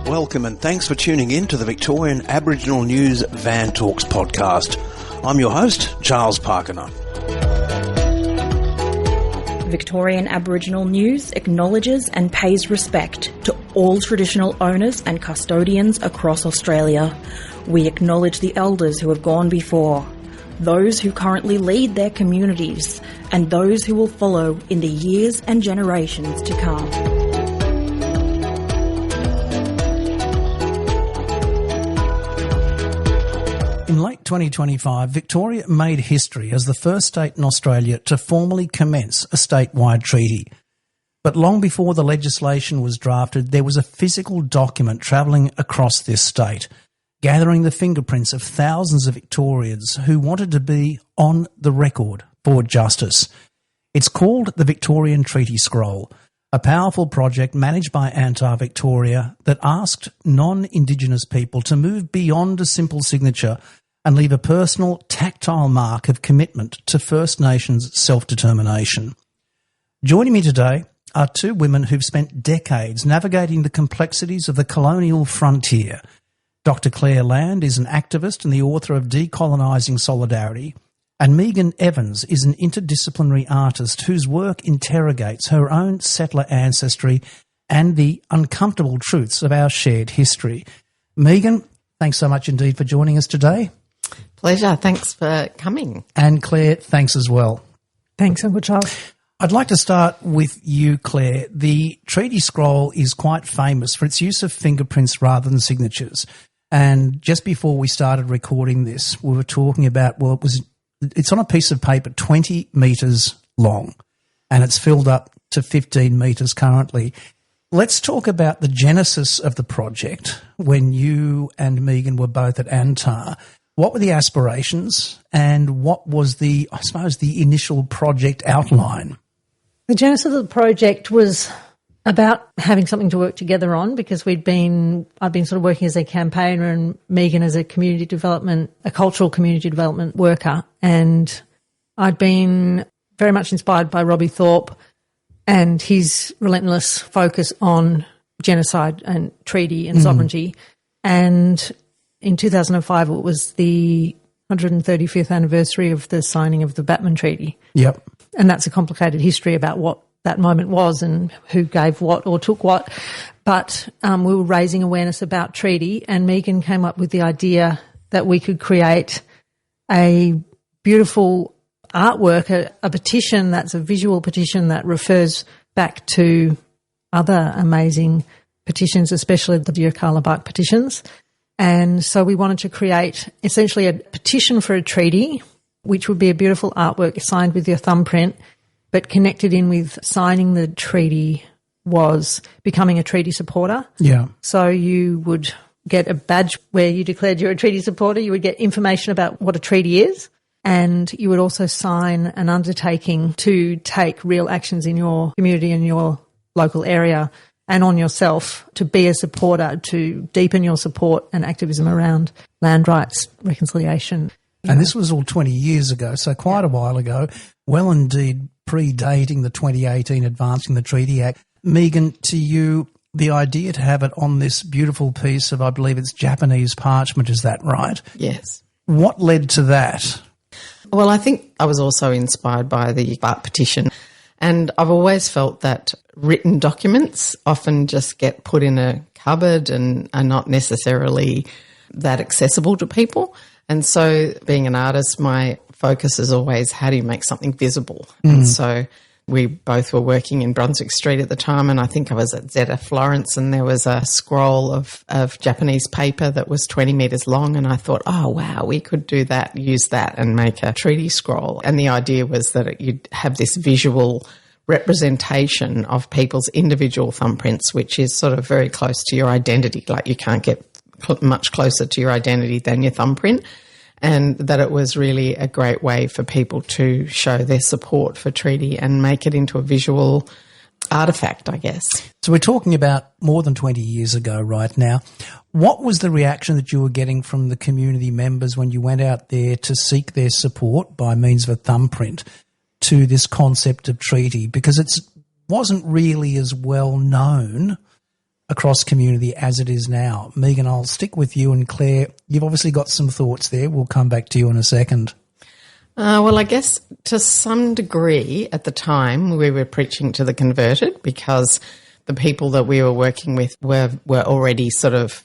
Welcome and thanks for tuning in to the Victorian Aboriginal News Van Talks podcast. I'm your host, Charles Parkiner. Victorian Aboriginal News acknowledges and pays respect to all traditional owners and custodians across Australia. We acknowledge the elders who have gone before, those who currently lead their communities, and those who will follow in the years and generations to come. In late 2025, Victoria made history as the first state in Australia to formally commence a statewide treaty. But long before the legislation was drafted, there was a physical document travelling across this state, gathering the fingerprints of thousands of Victorians who wanted to be on the record for justice. It's called the Victorian Treaty Scroll, a powerful project managed by Antar Victoria that asked non-Indigenous people to move beyond a simple signature and leave a personal, tactile mark of commitment to First Nations self-determination. Joining me today are two women who've spent decades navigating the complexities of the colonial frontier. Dr. Claire Land is an activist and the author of Decolonising Solidarity, and Megan Evans is an interdisciplinary artist whose work interrogates her own settler ancestry and the uncomfortable truths of our shared history. Megan, thanks so much indeed for joining us today. Pleasure. Thanks for coming. And Claire, thanks as well. Thanks, Uncle Charles. I'd like to start with you, Claire. The Treaty Scroll is quite famous for its use of fingerprints rather than signatures. And just before we started recording this, we were talking about, it's on a piece of paper 20 metres long, and it's filled up to 15 metres currently. Let's talk about the genesis of the project when you and Megan were both at Antar. What were the aspirations and what was the initial project outline? The genesis of the project was about having something to work together on because I'd been sort of working as a campaigner and Megan as a cultural community development worker. And I'd been very much inspired by Robbie Thorpe and his relentless focus on genocide and treaty and sovereignty. And in 2005, it was the 135th anniversary of the signing of the Batman Treaty. Yep. And that's a complicated history about what that moment was and who gave what or took what. But we were raising awareness about treaty, and Megan came up with the idea that we could create a beautiful artwork, a petition that's a visual petition that refers back to other amazing petitions, especially the Yirrkala Bark petitions. And so we wanted to create essentially a petition for a treaty, which would be a beautiful artwork signed with your thumbprint, but connected in with signing the treaty was becoming a treaty supporter. Yeah. So you would get a badge where you declared you're a treaty supporter. You would get information about what a treaty is, and you would also sign an undertaking to take real actions in your community and your local area and on yourself to be a supporter, to deepen your support and activism around land rights, reconciliation. And this was all 20 years ago, so quite a while ago, well indeed predating the 2018 Advancing the Treaty Act. Megan, to you, the idea to have it on this beautiful piece of, I believe it's Japanese parchment, is that right? Yes. What led to that? Well, I think I was also inspired by the Bark petition, and I've always felt that written documents often just get put in a cupboard and are not necessarily that accessible to people. And so being an artist, my focus is always how do you make something visible? And so we both were working in Brunswick Street at the time, and I think I was at Zeta Florence, and there was a scroll of Japanese paper that was 20 metres long, and I thought, oh, wow, we could do that, use that and make a treaty scroll. And the idea was that you'd have this visual representation of people's individual thumbprints, which is sort of very close to your identity. Like you can't get much closer to your identity than your thumbprint, and that it was really a great way for people to show their support for treaty and make it into a visual artefact, I guess. So we're talking about more than 20 years ago right now. What was the reaction that you were getting from the community members when you went out there to seek their support by means of a thumbprint? to this concept of treaty? Because it wasn't really as well known across community as it is now. Megan, I'll stick with you, and Claire, you've obviously got some thoughts there. We'll come back to you in a second. Well, I guess to some degree at the time we were preaching to the converted, because the people that we were working with were already sort of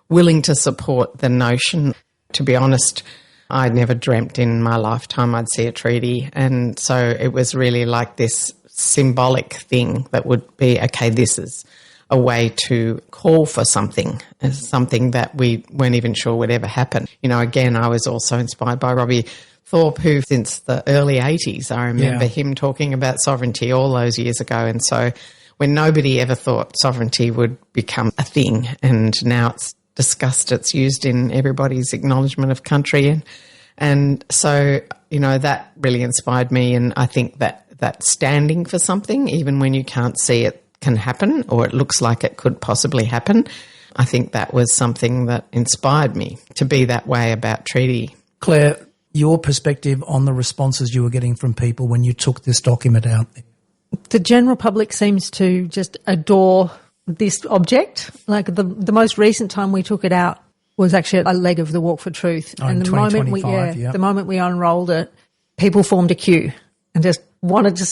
willing to support the notion. To be honest, I never dreamt in my lifetime I'd see a treaty, and so it was really like this symbolic thing that would be, okay, this is a way to call for something that we weren't even sure would ever happen. You know, again, I was also inspired by Robbie Thorpe, who since the early 80s, I remember him talking about sovereignty all those years ago. And so when nobody ever thought sovereignty would become a thing, and now it's discussed, it's used in everybody's acknowledgement of country. And so, you know, that really inspired me. And I think that standing for something, even when you can't see it can happen, or it looks like it could possibly happen, I think that was something that inspired me to be that way about treaty. Claire, your perspective on the responses you were getting from people when you took this document out there? The general public seems to just adore this object. Like the most recent time we took it out was actually a leg of the Walk for Truth. And the moment we unrolled it, people formed a queue and just wanted to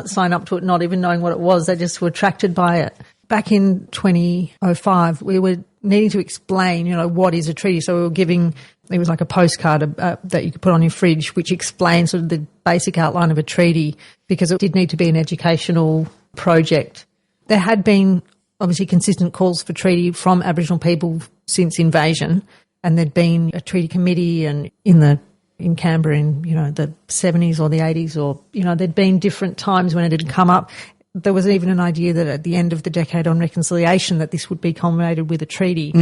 sign up to it, not even knowing what it was. They just were attracted by it. Back in 2005, we were needing to explain, you know, what is a treaty. So we were giving, it was like a postcard that you could put on your fridge, which explains sort of the basic outline of a treaty, because it did need to be an educational project. There had been obviously consistent calls for treaty from Aboriginal people since invasion, and there'd been a treaty committee and in Canberra in, you know, the 70s or the 80s, or, you know, there'd been different times when it had come up. There was even an idea that at the end of the decade on reconciliation that this would be culminated with a treaty.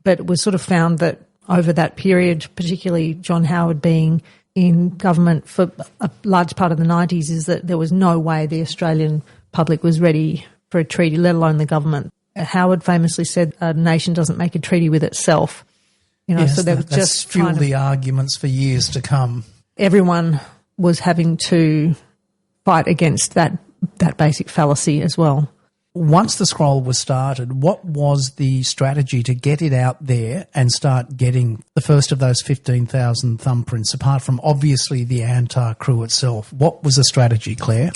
But it was sort of found that over that period, particularly John Howard being in government for a large part of the 90s, is that there was no way the Australian public was ready for a treaty, let alone the government. Howard famously said a nation doesn't make a treaty with itself. You know, yes, so there was just fueled the arguments for years to come. Everyone was having to fight against that basic fallacy as well. Once the scroll was started, what was the strategy to get it out there and start getting the first of those 15,000 thumbprints, apart from obviously the Antar crew itself? What was the strategy, Claire?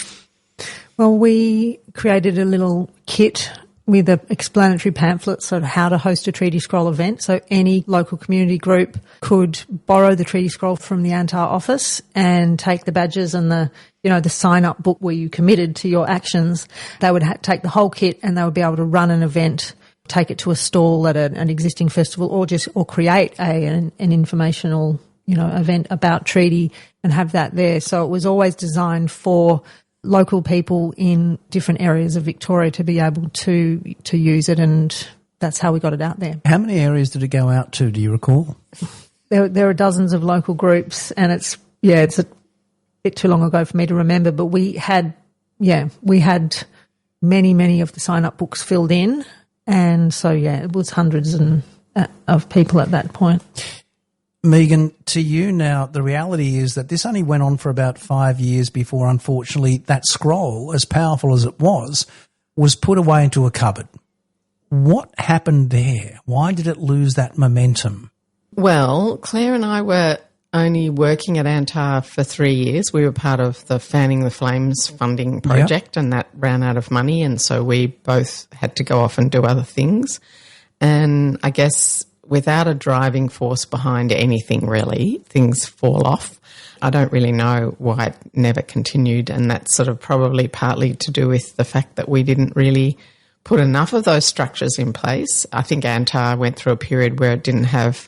Well, we created a little kit with an explanatory pamphlet, sort of how to host a treaty scroll event. So any local community group could borrow the treaty scroll from the Antar office and take the badges and the sign-up book where you committed to your actions. They would take the whole kit and they would be able to run an event, take it to a stall at an existing festival, or create an informational, you know, event about treaty and have that there. So it was always designed for local people in different areas of Victoria to be able to use it, and that's how we got it out there. How many areas did it go out to, do you recall? There are dozens of local groups, and it's a bit too long ago for me to remember, but we had many of the sign-up books filled in, and so, it was hundreds of people at that point. Megan, to you now, the reality is that this only went on for about 5 years before, unfortunately, that scroll, as powerful as it was put away into a cupboard. What happened there? Why did it lose that momentum? Well, Claire and I were only working at Antar for 3 years. We were part of the Fanning the Flames funding project, and that ran out of money, and so we both had to go off and do other things. And I guess without a driving force behind anything, really, things fall off. I don't really know why it never continued, and that's sort of probably partly to do with the fact that we didn't really put enough of those structures in place. I think Antar went through a period where it didn't have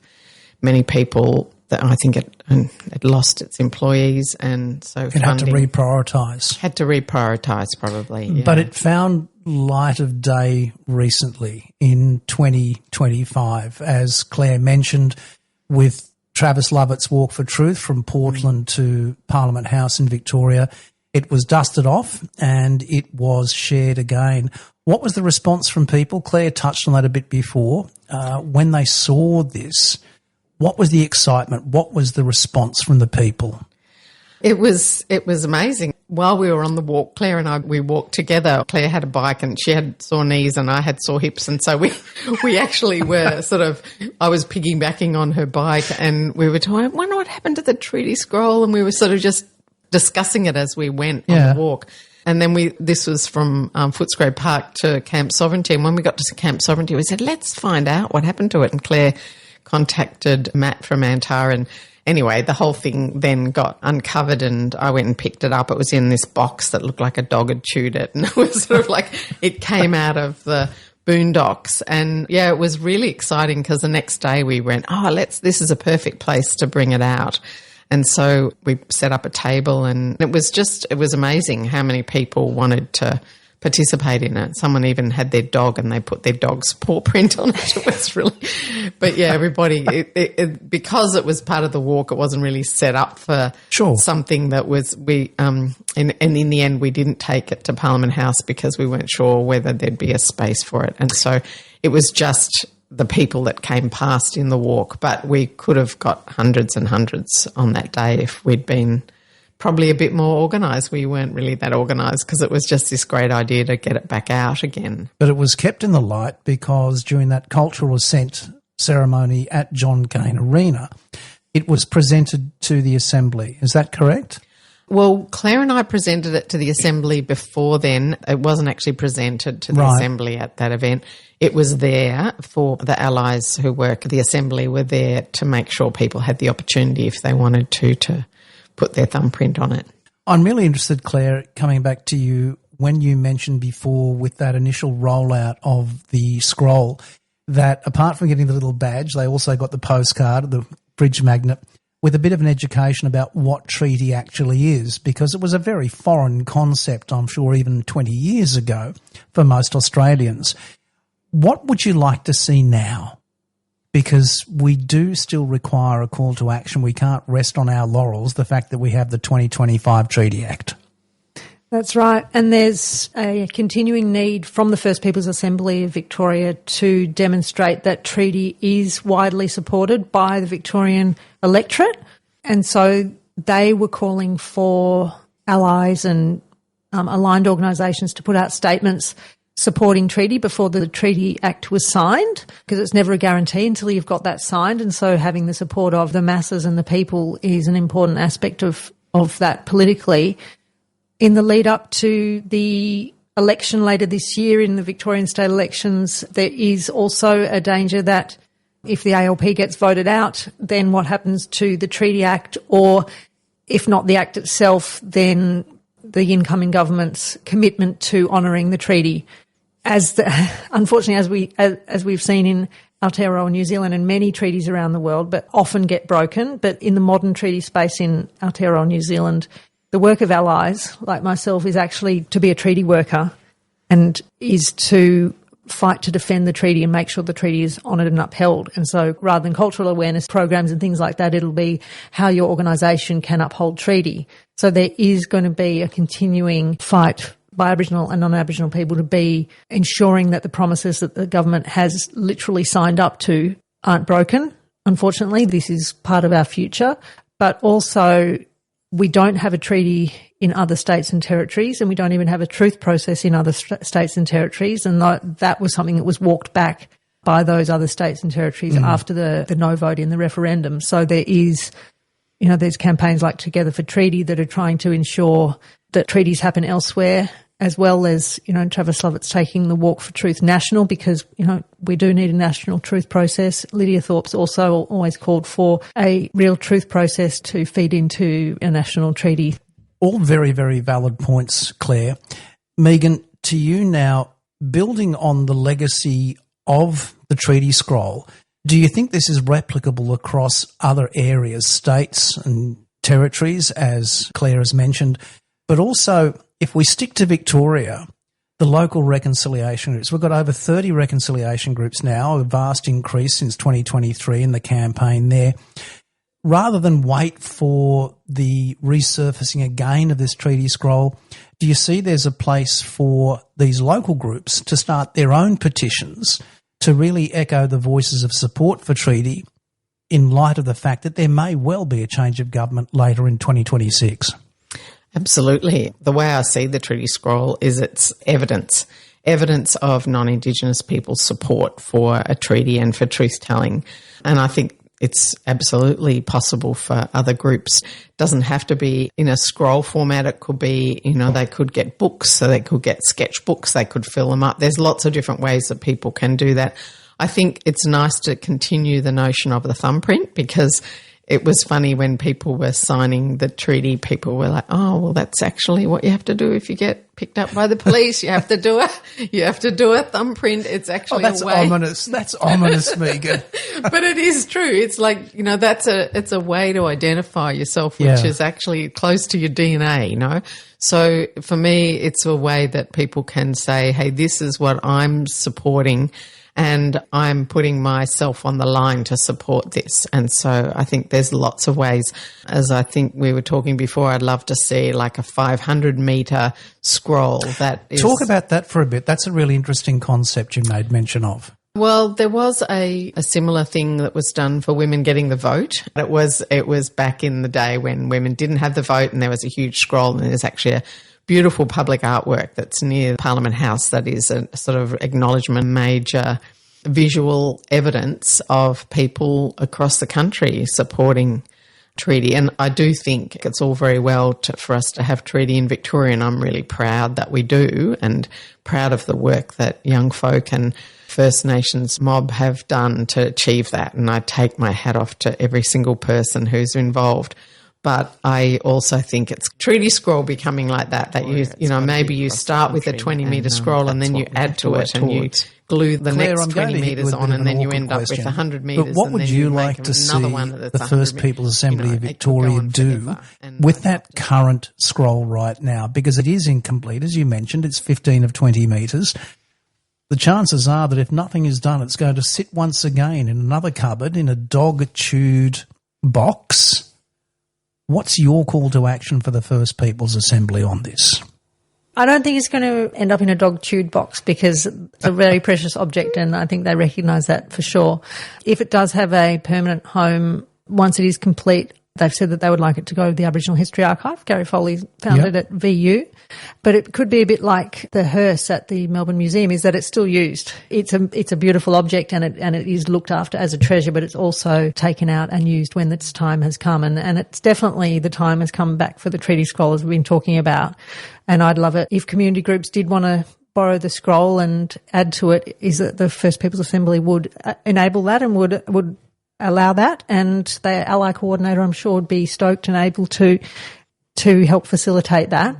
many people. That I think it lost its employees, and so it had to reprioritise. Had to reprioritise, probably. Yeah. But it found light of day recently in 2025, as Claire mentioned, with Travis Lovett's Walk for Truth from Portland to Parliament House in Victoria. It was dusted off and it was shared again. What was the response from people? Claire touched on that a bit before. When they saw this, what was the excitement? What was the response from the people? It was amazing. While we were on the walk, Claire and I, we walked together. Claire had a bike and she had sore knees and I had sore hips. And so we actually were I was piggybacking on her bike and we were talking, I wonder what happened to the treaty scroll. And we were sort of just discussing it as we went on the walk. And then this was from Footscray Park to Camp Sovereignty. And when we got to Camp Sovereignty, we said, let's find out what happened to it. And Claire contacted Matt from Antar, and anyway, the whole thing then got uncovered and I went and picked it up. It was in this box that looked like a dog had chewed it, and it was sort of like it came out of the boondocks. And yeah, it was really exciting because the next day we went, this is a perfect place to bring it out. And so we set up a table and it was amazing how many people wanted to participate in it. Someone even had their dog and they put their dog's paw print on it. It was really, but yeah, everybody, because it was part of the walk, it wasn't really set up for something that was, and in the end, we didn't take it to Parliament House because we weren't sure whether there'd be a space for it. And so it was just the people that came past in the walk, but we could have got hundreds and hundreds on that day if we'd been probably a bit more organised. We weren't really that organised because it was just this great idea to get it back out again. But it was kept in the light because during that cultural ascent ceremony at John Cain Arena, it was presented to the Assembly. Is that correct? Well, Claire and I presented it to the Assembly before then. It wasn't actually presented to the Assembly at that event. It was there for the allies who work at the Assembly were there to make sure people had the opportunity if they wanted to put their thumbprint on it. I'm really interested, Claire, coming back to you, when you mentioned before with that initial rollout of the scroll, that apart from getting the little badge, they also got the postcard, the fridge magnet, with a bit of an education about what treaty actually is, because it was a very foreign concept, I'm sure, even 20 years ago for most Australians. What would you like to see now? Because we do still require a call to action. We can't rest on our laurels, the fact that we have the 2025 Treaty Act. That's right. And there's a continuing need from the First Peoples Assembly of Victoria to demonstrate that treaty is widely supported by the Victorian electorate. And so they were calling for allies and aligned organisations to put out statements supporting treaty before the Treaty Act was signed, because it's never a guarantee until you've got that signed. And so having the support of the masses and the people is an important aspect of that politically. In the lead up to the election later this year in the Victorian state elections, there is also a danger that if the ALP gets voted out, then what happens to the Treaty Act, or if not the Act itself, then the incoming government's commitment to honouring the treaty. Unfortunately, as we've seen in Aotearoa, New Zealand, and many treaties around the world, but often get broken. But in the modern treaty space in Aotearoa, New Zealand, the work of allies like myself is actually to be a treaty worker and is to fight to defend the treaty and make sure the treaty is honoured and upheld. And so rather than cultural awareness programs and things like that, it'll be how your organisation can uphold treaty. So there is going to be a continuing fight by Aboriginal and non-Aboriginal people to be ensuring that the promises that the government has literally signed up to aren't broken. Unfortunately, this is part of our future. But also, we don't have a treaty in other states and territories, and we don't even have a truth process in other states and territories. And that was something that was walked back by those other states and territories after the no vote in the referendum. So there is, there's campaigns like Together for Treaty that are trying to ensure that treaties happen elsewhere, as well as, Travis Lovett's taking the Walk for Truth national because, we do need a national truth process. Lydia Thorpe's also always called for a real truth process to feed into a national treaty. All very, very valid points, Claire. Megan, to you now, building on the legacy of the treaty scroll, do you think this is replicable across other areas, states and territories, as Claire has mentioned? But also, if we stick to Victoria, the local reconciliation groups, we've got over 30 reconciliation groups now, a vast increase since 2023 in the campaign there. Rather than wait for the resurfacing again of this treaty scroll, do you see there's a place for these local groups to start their own petitions to really echo the voices of support for treaty in light of the fact that there may well be a change of government later in 2026? Absolutely. The way I see the treaty scroll is it's evidence of non-Indigenous people's support for a treaty and for truth-telling. And I think it's absolutely possible for other groups. It doesn't have to be in a scroll format. It could be, they could get books, so they could get sketchbooks, they could fill them up. There's lots of different ways that people can do that. I think it's nice to continue the notion of the thumbprint, because it was funny when people were signing the treaty, people were like, oh, well, that's actually what you have to do if you get picked up by the police. You have to do a thumbprint. It's actually that's a way. Ominous. That's ominous, Megan. But it is true. It's like, it's a way to identify yourself, which is actually close to your DNA, So for me, it's a way that people can say, hey, this is what I'm supporting, and I'm putting myself on the line to support this. And so I think there's lots of ways. As I think we were talking before, I'd love to see like a 500-metre scroll that is... Talk about that for a bit. That's a really interesting concept you made mention of. Well, there was a similar thing that was done for women getting the vote. It was back in the day when women didn't have the vote, and there was a huge scroll, and there's actually a beautiful public artwork that's near Parliament House that is a sort of acknowledgement, major visual evidence of people across the country supporting treaty. And I do think it's all very well for us to have treaty in Victoria, and I'm really proud that we do, and proud of the work that young folk and First Nations mob have done to achieve that. And I take my hat off to every single person who's involved. But I also think it's treaty scroll becoming like that maybe you start with a 20-metre scroll and then you add to it and you glue the next 20 metres on, and then you end up with 100 metres. But what would you like to see the First Peoples Assembly of Victoria do with that current scroll right now? Because it is incomplete, as you mentioned, it's 15 of 20 metres. The chances are that if nothing is done, it's going to sit once again in another cupboard in a dog-chewed box. What's your call to action for the First Peoples Assembly on this? I don't think it's going to end up in a dog-chewed box, because it's a very precious object, and I think they recognise that for sure. If it does have a permanent home, once it is complete, they've said that they would like it to go to the Aboriginal History Archive. Gary Foley found it at VU. But it could be a bit like the hearse at the Melbourne Museum, is that it's still used. It's a beautiful object, and it is looked after as a treasure, but it's also taken out and used when its time has come. And it's definitely the time has come back for the treaty scroll, as we've been talking about. And I'd love it if community groups did want to borrow the scroll and add to it, is that the First Peoples Assembly would enable that and would allow that, and the ally coordinator, I'm sure, would be stoked and able to help facilitate that.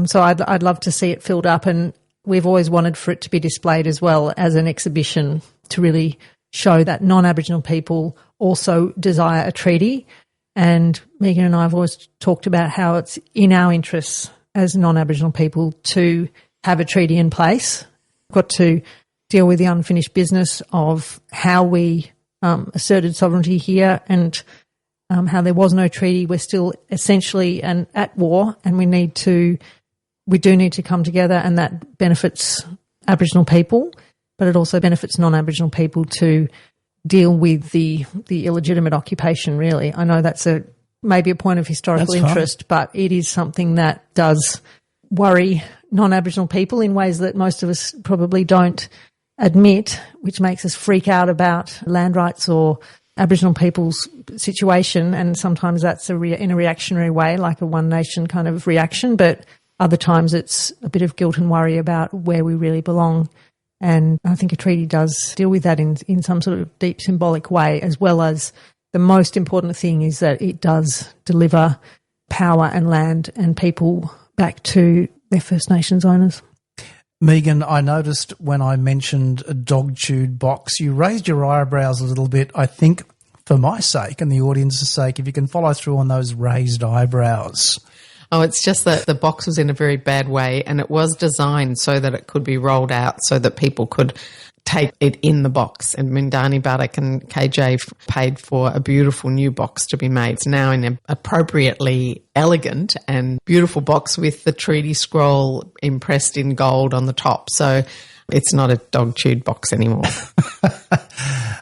So I'd love to see it filled up, and we've always wanted for it to be displayed as well as an exhibition to really show that non-Aboriginal people also desire a treaty. And Megan and I have always talked about how it's in our interests as non-Aboriginal people to have a treaty in place. We've got to deal with the unfinished business of how we asserted sovereignty here, and how there was no treaty. We're still essentially at war, and we do need to come together, and that benefits Aboriginal people, but it also benefits non-Aboriginal people to deal with the illegitimate occupation, really. I know that's maybe a point of historical interest, but it is something that does worry non-Aboriginal people in ways that most of us probably don't admit, which makes us freak out about land rights or Aboriginal people's situation. And sometimes that's in a reactionary way, like a One Nation kind of reaction, but other times it's a bit of guilt and worry about where we really belong. And I think a treaty does deal with that in some sort of deep symbolic way, as well as the most important thing is that it does deliver power and land and people back to their First Nations owners. Megan, I noticed when I mentioned a dog-chewed box, you raised your eyebrows a little bit. I think for my sake and the audience's sake, if you can follow through on those raised eyebrows. Oh, it's just that the box was in a very bad way, and it was designed so that it could be rolled out so that people could take it in the box. And Mindani Baddock and KJ paid for a beautiful new box to be made. It's now in an appropriately elegant and beautiful box with the treaty scroll impressed in gold on the top. So it's not a dog-chewed box anymore.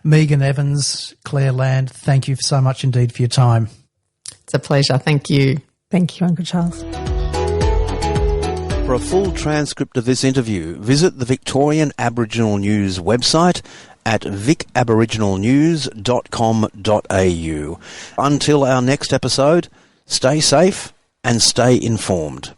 Megan Evans, Claire Land, thank you so much indeed for your time. It's a pleasure. Thank you. Thank you, Uncle Charles. For a full transcript of this interview, visit the Victorian Aboriginal News website at vicaboriginalnews.com.au. Until our next episode, stay safe and stay informed.